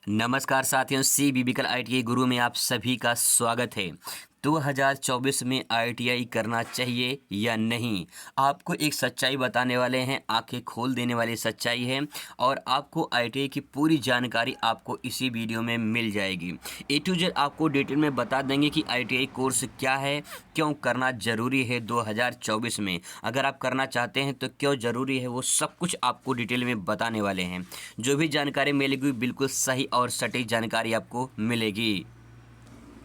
नमस्कार साथियों, सी बीबीकल आईटीआई गुरु में आप सभी का स्वागत है। 2024 में आईटीआई करना चाहिए या नहीं, आपको एक सच्चाई बताने वाले हैं, आंखें खोल देने वाली सच्चाई है और आपको आईटीआई की पूरी जानकारी आपको इसी वीडियो में मिल जाएगी। ए टू जेड आपको डिटेल में बता देंगे कि आईटीआई कोर्स क्या है, क्यों करना ज़रूरी है 2024 में, अगर आप करना चाहते हैं तो क्यों ज़रूरी है, वो सब कुछ आपको डिटेल में बताने वाले हैं। जो भी जानकारी मिलेगी बिल्कुल सही और सटीक जानकारी आपको मिलेगी।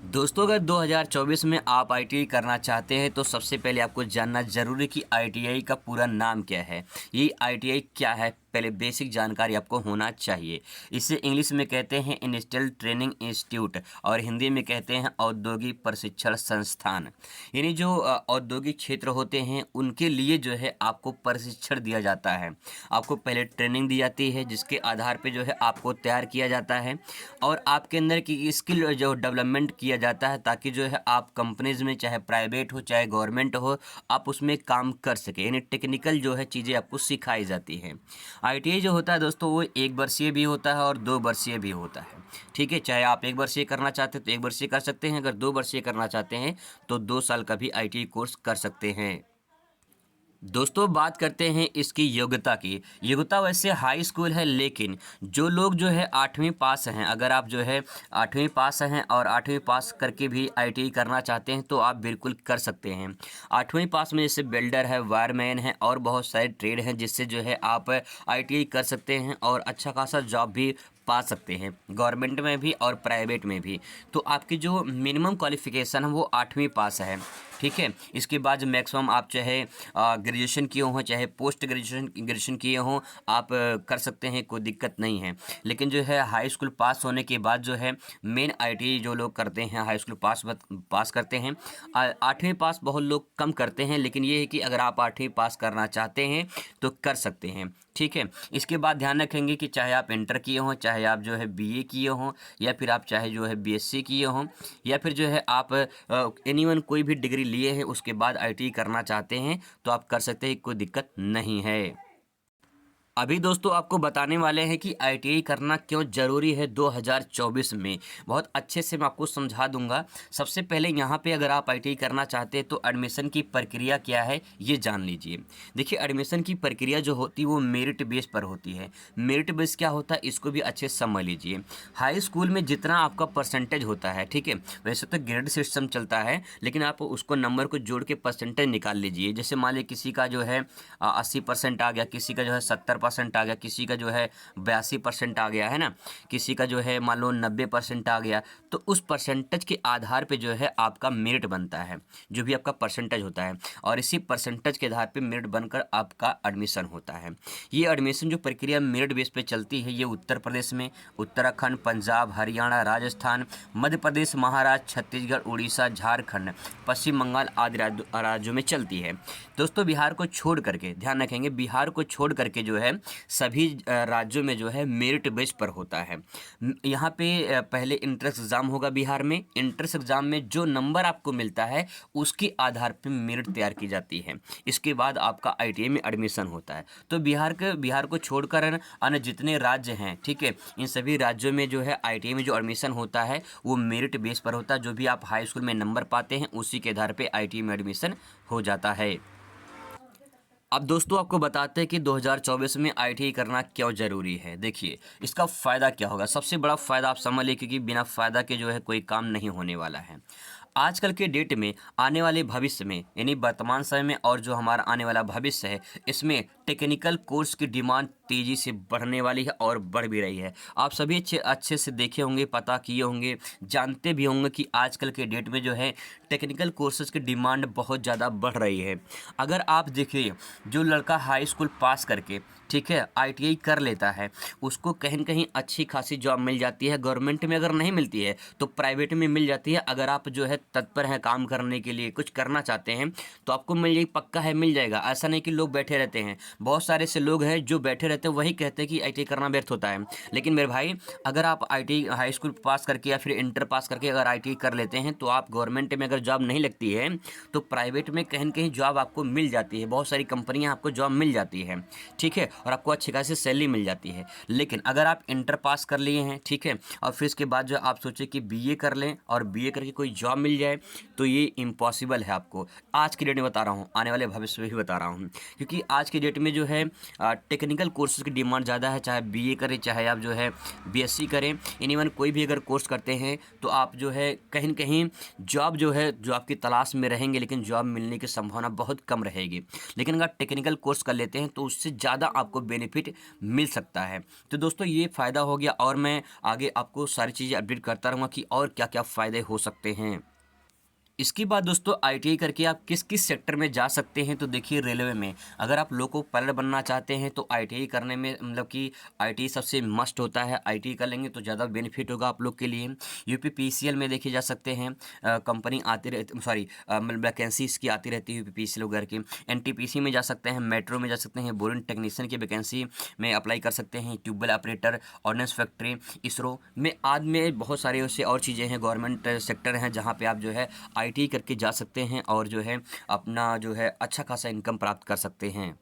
दोस्तों, अगर 2024 में आप आईटीआई करना चाहते हैं तो सबसे पहले आपको जानना ज़रूरी कि आईटीआई का पूरा नाम क्या है, ये आईटीआई क्या है, पहले बेसिक जानकारी आपको होना चाहिए। इसे इंग्लिश में कहते हैं इंडस्ट्रियल ट्रेनिंग इंस्टीट्यूट और हिंदी में कहते हैं औद्योगिक प्रशिक्षण संस्थान। यानी जो औद्योगिक क्षेत्र होते हैं उनके लिए जो है आपको प्रशिक्षण दिया जाता है। आपको पहले ट्रेनिंग दी जाती है जिसके आधार पे जो है आपको तैयार किया जाता है और आपके अंदर की स्किल जो डेवलपमेंट किया जाता है ताकि जो है आप कंपनीज़ में, चाहे प्राइवेट हो चाहे गवर्नमेंट हो, आप उसमें काम कर सकें। यानी टेक्निकल जो है चीज़ें आपको सिखाई जाती हैं। आईटीआई जो होता है दोस्तों वो 1 वर्षीय भी होता है और 2 वर्षीय भी होता है। ठीक है, चाहे आप 1 वर्षीय करना चाहते हैं तो 1 वर्षीय कर सकते हैं, अगर 2 वर्षीय करना चाहते हैं तो 2 साल का भी आईटीआई कोर्स कर सकते हैं। दोस्तों, बात करते हैं इसकी योग्यता की। योग्यता वैसे हाई स्कूल है, लेकिन जो लोग जो है 8वीं पास हैं, अगर आप जो है 8वीं पास हैं और 8वीं पास करके भी आईटीआई करना चाहते हैं तो आप बिल्कुल कर सकते हैं। 8वीं पास में जैसे वेल्डर है, वायरमैन है और बहुत सारे ट्रेड हैं जिससे जो है आप आईटीआई कर सकते हैं और अच्छा खासा जॉब भी पा सकते हैं, गवर्नमेंट में भी और प्राइवेट में भी। तो आपकी जो मिनिमम क्वालिफ़िकेशन है वो 8वीं पास है। ठीक है, इसके बाद मैक्सिमम आप चाहे ग्रेजुएशन किए हों चाहे पोस्ट ग्रेजुएशन किए हों, आप कर सकते हैं, कोई दिक्कत नहीं है। लेकिन जो है हाई स्कूल पास होने के बाद जो है मेन आईटीआई जो लोग करते हैं हाई स्कूल पास करते हैं। 8वीं पास बहुत लोग कम करते हैं, लेकिन ये है कि अगर आप 8वीं पास करना चाहते हैं तो कर सकते हैं। ठीक है, इसके बाद ध्यान रखेंगे कि चाहे आप इंटर किए हों, चाहे आप जो है बीए किए हों या फिर आप चाहे जो है बीएससी किए हों या फिर जो है आप एनीवन कोई भी डिग्री लिए हैं उसके बाद आईटीआई करना चाहते हैं तो आप कर सकते हैं, कोई दिक्कत नहीं है। अभी दोस्तों आपको बताने वाले हैं कि आईटीआई करना क्यों ज़रूरी है 2024 में। बहुत अच्छे से मैं आपको समझा दूंगा। सबसे पहले यहाँ पे अगर आप आईटीआई करना चाहते हैं तो एडमिशन की प्रक्रिया क्या है ये जान लीजिए। देखिए, एडमिशन की प्रक्रिया जो होती है वो मेरिट बेस पर होती है। मेरिट बेस क्या होता है इसको भी अच्छे से समझ लीजिए। हाई स्कूल में जितना आपका परसेंटेज होता है, ठीक है, वैसे तो ग्रेड सिस्टम चलता है, लेकिन आप उसको नंबर को जोड़ के परसेंटेज निकाल लीजिए। जैसे मान लीजिए किसी का जो है 80% आ गया, किसी का जो है 70% आ गया, किसी का जो है 82% आ गया, है ना, किसी का जो है मान लो 90% आ गया, तो उस परसेंटेज के आधार पे जो है आपका मेरिट बनता है, जो भी आपका परसेंटेज होता है, और इसी परसेंटेज के आधार पे मेरिट बनकर आपका एडमिशन होता है। ये एडमिशन जो प्रक्रिया मेरिट बेस पे चलती है ये उत्तर प्रदेश में, उत्तराखंड, पंजाब, हरियाणा, राजस्थान, मध्य प्रदेश, महाराष्ट्र, छत्तीसगढ़, उड़ीसा, झारखंड, पश्चिम बंगाल आदि राज्यों में चलती है। दोस्तों, बिहार को छोड़ करके ध्यान रखेंगे, बिहार को छोड़ करके जो है सभी राज्यों में जो है मेरिट बेस पर होता है। यहाँ पे पहले इंट्रेंस एग्ज़ाम होगा बिहार में। इंट्रेंस एग्ज़ाम में जो नंबर आपको मिलता है उसके आधार पे मेरिट तैयार की जाती है। इसके बाद आपका आईटीआई में एडमिशन होता है। तो बिहार को छोड़कर अन्य जितने राज्य हैं, ठीक है, इन सभी राज्यों में जो है आईटीआई में जो एडमिशन होता है वो मेरिट बेस पर होता है। जो भी आप हाई स्कूल में नंबर पाते हैं उसी के आधार पर आईटीआई में एडमिशन हो जाता है। अब दोस्तों आपको बताते हैं कि 2024 में आईटीआई करना क्यों ज़रूरी है। देखिए, इसका फ़ायदा क्या होगा। सबसे बड़ा फ़ायदा आप समझ लीजिए कि बिना फ़ायदा के जो है कोई काम नहीं होने वाला है। आजकल के डेट में आने वाले भविष्य में, यानी वर्तमान समय में और जो हमारा आने वाला भविष्य है, इसमें टेक्निकल कोर्स की डिमांड तेज़ी से बढ़ने वाली है और बढ़ भी रही है। आप सभी अच्छे से देखे होंगे, पता किए होंगे, जानते भी होंगे कि आजकल के डेट में जो है टेक्निकल कोर्सेज़ की डिमांड बहुत ज़्यादा बढ़ रही है। अगर आप देखिए, जो लड़का हाई स्कूल पास करके, ठीक है, आईटीआई कर लेता है, उसको कहीं न कहीं अच्छी खासी जॉब मिल जाती है। गवर्नमेंट में अगर नहीं मिलती है तो प्राइवेट में मिल जाती है। अगर आप जो है तत्पर हैं काम करने के लिए, कुछ करना चाहते हैं तो आपको मिल जाएगी, पक्का है मिल जाएगा। ऐसा नहीं कि लोग बैठे रहते हैं। बहुत सारे ऐसे लोग हैं जो बैठे रहते कहते हैं वही कहते हैं कि ITI करना व्यर्थ होता है। लेकिन मेरे भाई, अगर आप ITI हाई स्कूल पास करके या फिर इंटर पास करके अगर ITI कर लेते हैं तो आप गवर्नमेंट में अगर जॉब नहीं लगती है तो प्राइवेट में कहीं न कहीं जॉब आपको मिल जाती है, बहुत सारी कंपनियाँ आपको जॉब मिल जाती है, ठीक है, और आपको अच्छी खासी सैलरी मिल जाती है। लेकिन अगर आप इंटर पास कर लिए हैं, ठीक है, और फिर इसके बाद जो आप सोचे कि BA कर लें और BA करके कोई जॉब मिल जाए, तो ये इम्पॉसिबल है आपको। आज की डेट में बता रहा हूँ, आने वाले भविष्य में भी बता रहा हूँ, क्योंकि आज की डेट में जो है टेक्निकल कोर्सेज़ की डिमांड ज़्यादा है। चाहे BA करें, चाहे आप जो है BSc करें, इवन कोई भी अगर कोर्स करते हैं तो आप जो है कहीं न कहीं जॉब जो है जो आपकी तलाश में रहेंगे, लेकिन जॉब मिलने की संभावना बहुत कम रहेगी। लेकिन अगर टेक्निकल कोर्स कर लेते हैं तो उससे ज़्यादा आपको बेनिफिट मिल सकता है। तो दोस्तों, ये फ़ायदा हो गया, और मैं आगे आपको सारी चीज़ें अपडेट करता रहूँगा कि और क्या-क्या फ़ायदे हो सकते हैं। इसके बाद दोस्तों, ITI करके आप किस किस सेक्टर में जा सकते हैं, तो देखिए रेलवे में अगर आप लोको पायलट बनना चाहते हैं तो ITI करने में मतलब कि ITI सबसे मस्ट होता है। ITI कर लेंगे तो ज़्यादा बेनिफिट होगा आप लोग के लिए। UPPCL में देखे जा सकते हैं, कंपनी आती रहती, सॉरी मतलब वैकेंसी इसकी आती रहती है UPPCL वगैरह की। NTPC में जा सकते हैं, मेट्रो में जा सकते हैं, बोरिंग टेक्नीशियन की वैकेंसी में अप्लाई कर सकते हैं, tubewell operator, ordnance factory, ISRO में आदि में बहुत सारे ऐसे और चीज़ें हैं, गवर्नमेंट सेक्टर हैं जहाँ पे आप जो है ITI करके जा सकते हैं और जो है अपना जो है अच्छा खासा इनकम प्राप्त कर सकते हैं।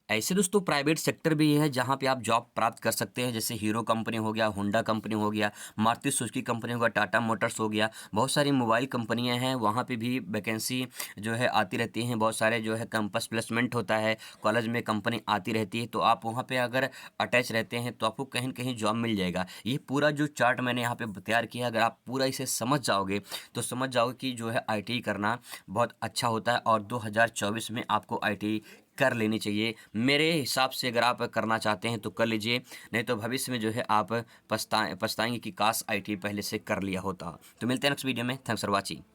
ऐसे दोस्तों प्राइवेट सेक्टर भी है जहाँ पे आप जॉब प्राप्त कर सकते हैं, जैसे हीरो कंपनी हो गया, होंडा कंपनी हो गया, मारुति सुजुकी कंपनी हो गया, टाटा मोटर्स हो गया, बहुत सारी मोबाइल कंपनियां हैं, वहाँ पे भी वैकेंसी जो है आती रहती हैं। बहुत सारे जो है कैंपस प्लेसमेंट होता है, कॉलेज में कंपनी आती रहती है, तो आप वहाँ पे अगर अटैच रहते हैं तो आपको कहीं न कहीं जॉब मिल जाएगा। ये पूरा जो चार्ट मैंने यहाँ पे तैयार किया, अगर आप पूरा इसे समझ जाओगे तो समझ जाओगे कि जो है ITI करना बहुत अच्छा होता है, और 2024 में आपको ITI कर लेनी चाहिए। मेरे हिसाब से अगर आप करना चाहते हैं तो कर लीजिए, नहीं तो भविष्य में जो है आप पछताएंगे कि काश ITI पहले से कर लिया होता। तो मिलते हैं नेक्स्ट वीडियो में। Thanks for watching.